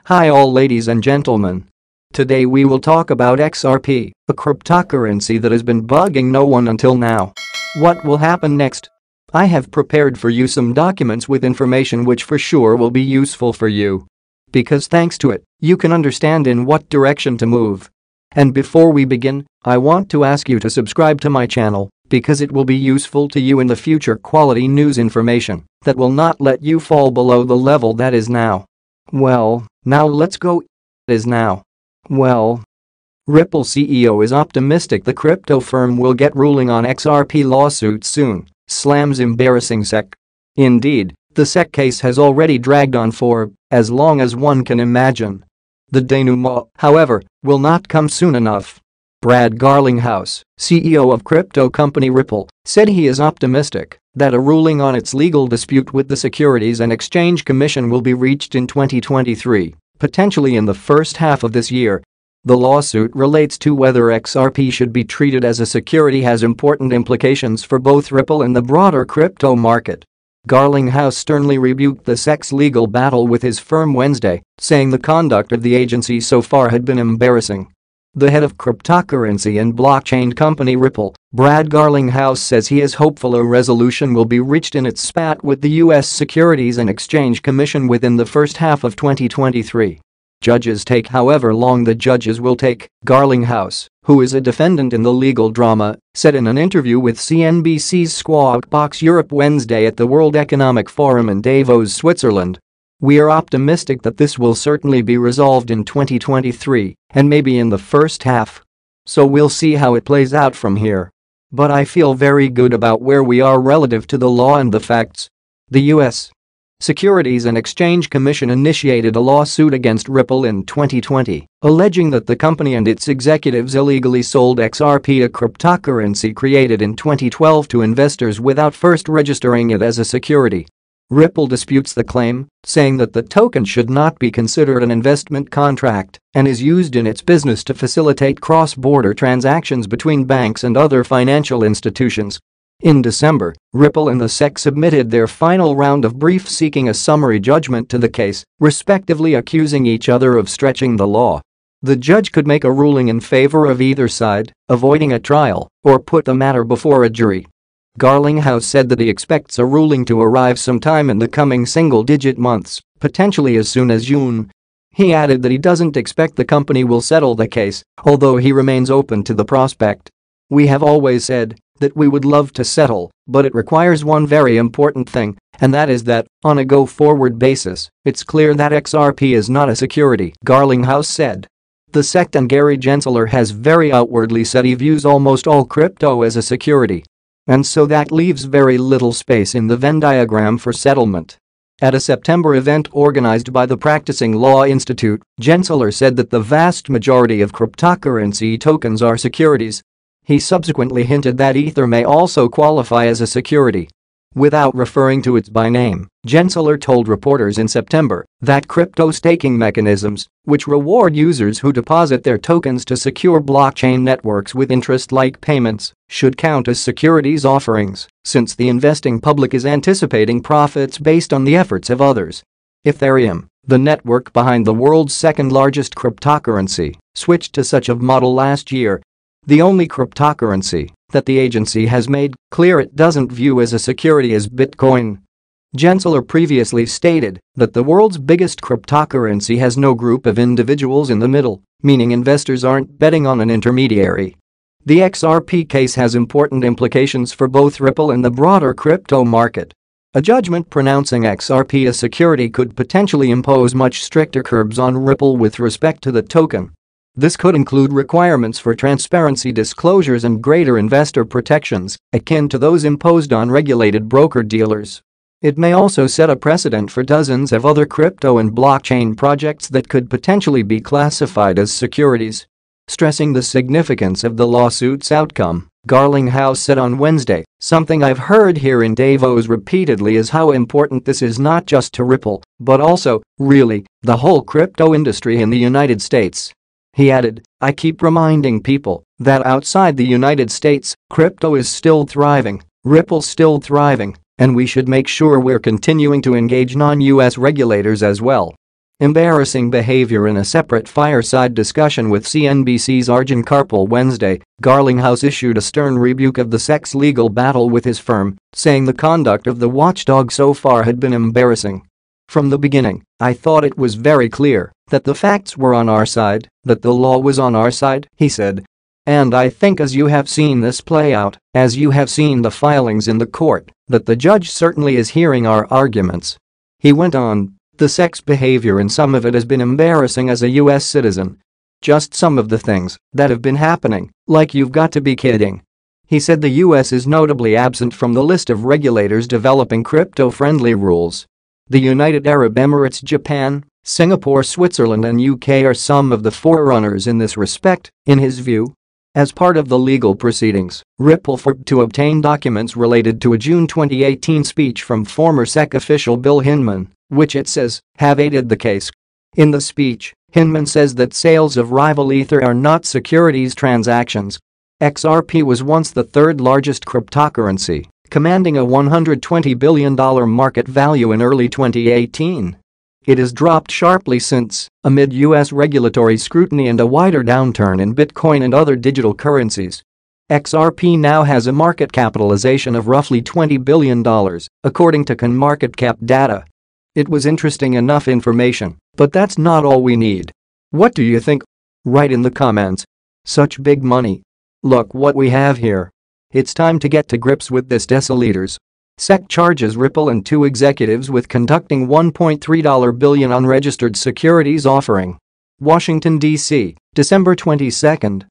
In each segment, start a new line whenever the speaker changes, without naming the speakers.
Hi all ladies and gentlemen. Today we will talk about XRP, a cryptocurrency that has been bugging no one until now. What will happen next? I have prepared for you some documents with information which for sure will be useful for you. Because thanks to it, you can understand in what direction to move. And before we begin, I want to ask you to subscribe to my channel because it will be useful to you in the future quality news information that will not let you fall below the level that is now. Well, now let's go. Is now. Well, Ripple CEO is optimistic the crypto firm will get ruling on XRP lawsuit soon, slams embarrassing SEC. Indeed, the SEC case has already dragged on for as long as one can imagine. The denouement, however, will not come soon enough. Brad Garlinghouse, CEO of crypto company Ripple, said he is optimistic that a ruling on its legal dispute with the Securities and Exchange Commission will be reached in 2023, potentially in the first half of this year. The lawsuit relates to whether XRP should be treated as a security, has important implications for both Ripple and the broader crypto market. Garlinghouse sternly rebuked the SEC's legal battle with his firm Wednesday, saying the conduct of the agency so far had been embarrassing. The head of cryptocurrency and blockchain company Ripple, Brad Garlinghouse, says he is hopeful a resolution will be reached in its spat with the U.S. Securities and Exchange Commission within the first half of 2023. Judges take however long the judges will take, Garlinghouse, who is a defendant in the legal drama, said in an interview with CNBC's Squawk Box Europe Wednesday at the World Economic Forum in Davos, Switzerland. We are optimistic that this will certainly be resolved in 2023 and maybe in the first half. So we'll see how it plays out from here. But I feel very good about where we are relative to the law and the facts. The U.S. Securities and Exchange Commission initiated a lawsuit against Ripple in 2020, alleging that the company and its executives illegally sold XRP, a cryptocurrency created in 2012, to investors without first registering it as a security. Ripple disputes the claim, saying that the token should not be considered an investment contract and is used in its business to facilitate cross-border transactions between banks and other financial institutions. In December, Ripple and the SEC submitted their final round of briefs seeking a summary judgment to the case, respectively accusing each other of stretching the law. The judge could make a ruling in favor of either side, avoiding a trial, or put the matter before a jury. Garlinghouse said that he expects a ruling to arrive sometime in the coming single-digit months, potentially as soon as June. He added that he doesn't expect the company will settle the case, although he remains open to the prospect. We have always said that we would love to settle, but it requires one very important thing, and that is that, on a go-forward basis, it's clear that XRP is not a security, Garlinghouse said. The SEC and Gary Gensler has very outwardly said he views almost all crypto as a security. And so that leaves very little space in the Venn diagram for settlement. At a September event organized by the Practicing Law Institute, Gensler said that the vast majority of cryptocurrency tokens are securities. He subsequently hinted that Ether may also qualify as a security. Without referring to it by name, Gensler told reporters in September that crypto staking mechanisms, which reward users who deposit their tokens to secure blockchain networks with interest-like payments, should count as securities offerings, since the investing public is anticipating profits based on the efforts of others. Ethereum, the network behind the world's second-largest cryptocurrency, switched to such a model last year. The only cryptocurrency that the agency has made clear it doesn't view as a security is Bitcoin. Gensler previously stated that the world's biggest cryptocurrency has no group of individuals in the middle, meaning investors aren't betting on an intermediary. The XRP case has important implications for both Ripple and the broader crypto market. A judgment pronouncing XRP a security could potentially impose much stricter curbs on Ripple with respect to the token. This could include requirements for transparency disclosures and greater investor protections, akin to those imposed on regulated broker-dealers. It may also set a precedent for dozens of other crypto and blockchain projects that could potentially be classified as securities. Stressing the significance of the lawsuit's outcome, Garlinghouse said on Wednesday, "Something I've heard here in Davos repeatedly is how important this is not just to Ripple, but also, really, the whole crypto industry in the United States." He added, "I keep reminding people that outside the United States, crypto is still thriving, Ripple's still thriving, and we should make sure we're continuing to engage non-US regulators as well." Embarrassing behavior. In a separate fireside discussion with CNBC's Arjun Karpal Wednesday, Garlinghouse issued a stern rebuke of the sex legal battle with his firm, saying the conduct of the watchdog so far had been embarrassing. "From the beginning, I thought it was very clear that the facts were on our side, that the law was on our side," he said. "And I think as you have seen this play out, as you have seen the filings in the court, that the judge certainly is hearing our arguments." He went on, "The sex behavior in some of it has been embarrassing as a US citizen. Just some of the things that have been happening, like you've got to be kidding." He said the US is notably absent from the list of regulators developing crypto-friendly rules. The United Arab Emirates, Japan, Singapore, Switzerland and UK are some of the forerunners in this respect, in his view. As part of the legal proceedings, Ripple fought to obtain documents related to a June 2018 speech from former SEC official Bill Hinman, which it says have aided the case. In the speech, Hinman says that sales of rival Ether are not securities transactions. XRP was once the third largest cryptocurrency, commanding a $120 billion market value in early 2018. It has dropped sharply since, amid US regulatory scrutiny and a wider downturn in Bitcoin and other digital currencies. XRP now has a market capitalization of roughly $20 billion, according to CoinMarketCap data. It was interesting enough information, but that's not all we need. What do you think? Write in the comments. Such big money. Look what we have here. It's time to get to grips with this, deciliters. SEC charges Ripple and two executives with conducting $1.3 billion unregistered securities offering. Washington, D.C., December 22,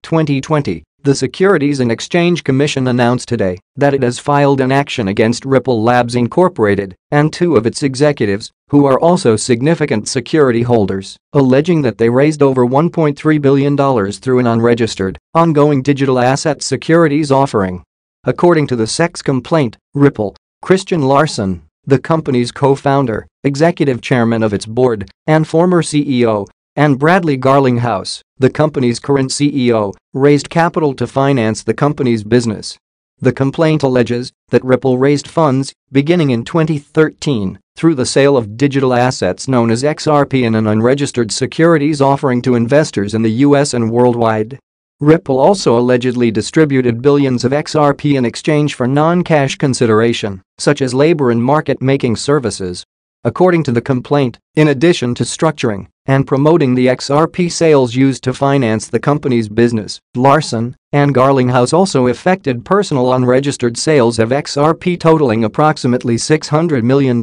2020. The Securities and Exchange Commission announced today that it has filed an action against Ripple Labs Incorporated and two of its executives, who are also significant security holders, alleging that they raised over $1.3 billion through an unregistered, ongoing digital asset securities offering. According to the SEC's complaint, Ripple, Christian Larson, the company's co-founder, executive chairman of its board, and former CEO, and Bradley Garlinghouse, the company's current CEO, raised capital to finance the company's business. The complaint alleges that Ripple raised funds, beginning in 2013, through the sale of digital assets known as XRP in an unregistered securities offering to investors in the US and worldwide. Ripple also allegedly distributed billions of XRP in exchange for non-cash consideration, such as labor and market-making services. According to the complaint, in addition to structuring and promoting the XRP sales used to finance the company's business, Larson and Garlinghouse also effected personal unregistered sales of XRP totaling approximately $600 million.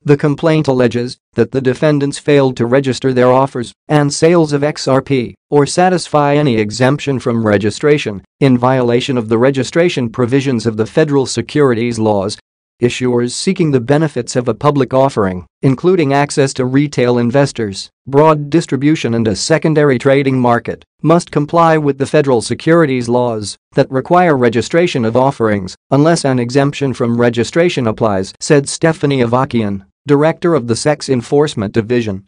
The complaint alleges that the defendants failed to register their offers and sales of XRP or satisfy any exemption from registration in violation of the registration provisions of the federal securities laws. Issuers seeking the benefits of a public offering, including access to retail investors, broad distribution and a secondary trading market, must comply with the federal securities laws that require registration of offerings unless an exemption from registration applies, said Stephanie Avakian, director of the SEC's Enforcement Division.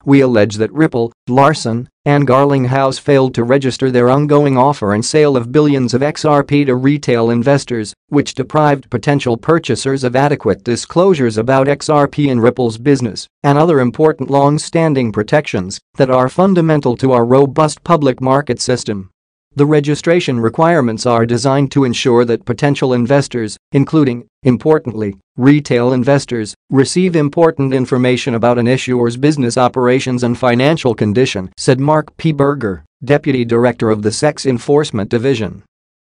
"We allege that Ripple, Larson, and Garlinghouse failed to register their ongoing offer and sale of billions of XRP to retail investors, which deprived potential purchasers of adequate disclosures about XRP and Ripple's business and other important long-standing protections that are fundamental to our robust public market system." The registration requirements are designed to ensure that potential investors, including, importantly, retail investors, receive important information about an issuer's business operations and financial condition, said Mark P. Berger, deputy director of the SEC's Enforcement Division.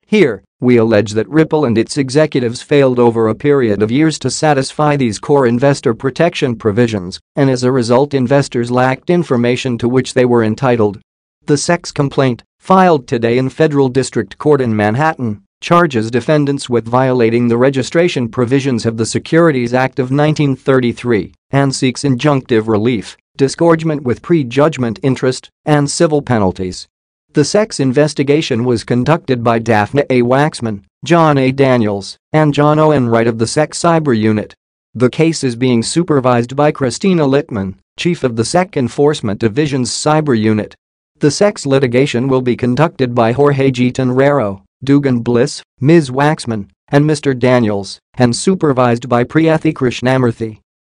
"Here, we allege that Ripple and its executives failed over a period of years to satisfy these core investor protection provisions, and as a result investors lacked information to which they were entitled." The SEC's complaint, filed today in Federal District Court in Manhattan, charges defendants with violating the registration provisions of the Securities Act of 1933 and seeks injunctive relief, disgorgement with prejudgment interest, and civil penalties. The SEC's investigation was conducted by Daphne A. Waxman, John A. Daniels, and John O. Enright of the SEC Cyber Unit. The case is being supervised by Christina Littman, chief of the SEC Enforcement Division's Cyber Unit. The SEC's litigation will be conducted by Jorge G. Tenrero, Dugan Bliss, Ms. Waxman, and Mr. Daniels, and supervised by Priyathi Krishnamurthy.